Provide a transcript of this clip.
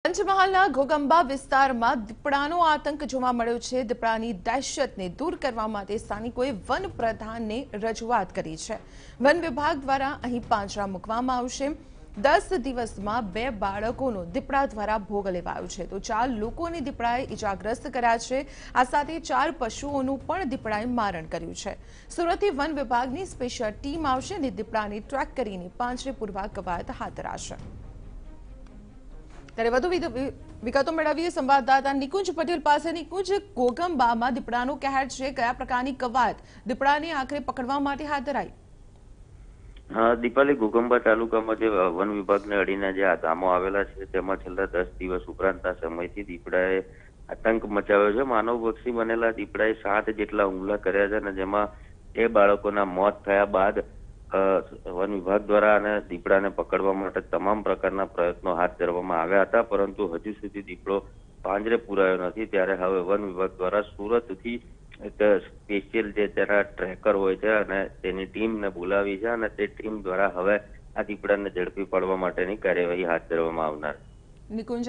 પંચમહાલના ઘોગંબા વિસ્તારમાં દીપડાનો આતંક જોવા મળ્યો છે। દીપડાની દહેશતને દૂર કરવા માટે સ્થાનિકોએ વન પ્રધાનને રજૂઆત કરી છે। વન વિભાગ દ્વારા અહીં પાંજરા મૂકવામાં આવશે। 10 દિવસમાં 2 બાળકોનો દીપડા દ્વારા ભોગ લેવાયો છે તો 4 લોકોને દીપડાએ ઇજાગ્રસ્ત કર્યા છે। આ સાથે 4 પશુઓનું પણ દીપડાએ મારણ કર્યું છે। સુરતથી વન વિભાગની સ્પેશિયલ ટીમ આવશે અને દીપડાને ટ્રેક કરીને પાંજરે પૂરવા કવાયત હાથ ધરાશે। ત્યારે વધુ વિગતો મેળવીએ સંવાદદાતા નિકુંજ પટેલ પાસે। નિકુંજ, ઘોગંબામાં દીપડાનો કહેર છે, કયા પ્રકારની કવાયત દીપડાને આખરે પકડવા માટે હાથ ધરાઈ? દીપાલી, ઘોગંબા તાલુકામાં જે વન વિભાગને અડીને જે આ ગામો આવેલા છે તેમાં છેલ્લા 10 દિવસ ઉપરાંતના સમયથી દીપડાએ આતંક મચાવ્યો છે। માનવભક્ષી બનેલા દીપડાએ 7 જેટલા હુમલા કર્યા છે અને જેમાં 2 બાળકોના મોત થયા બાદ વન વિભાગ દ્વારા અને દીપડાને પકડવા માટે તમામ પ્રકારના પ્રયત્નો હાથ ધરવામાં આવ્યા હતા, પરંતુ હજુ સુધી દીપડો પાંજરે પુરાયો નથી। ત્યારે હવે વન વિભાગ દ્વારા સુરતથી એક સ્પેશિયલ જે તેના ટ્રેકર હોય છે અને તેની ટીમને બોલાવી છે અને તે ટીમ દ્વારા હવે આ દીપડાને ઝડપી પાડવા માટેની કાર્યવાહી હાથ ધરવામાં આવનાર। નિકુંજ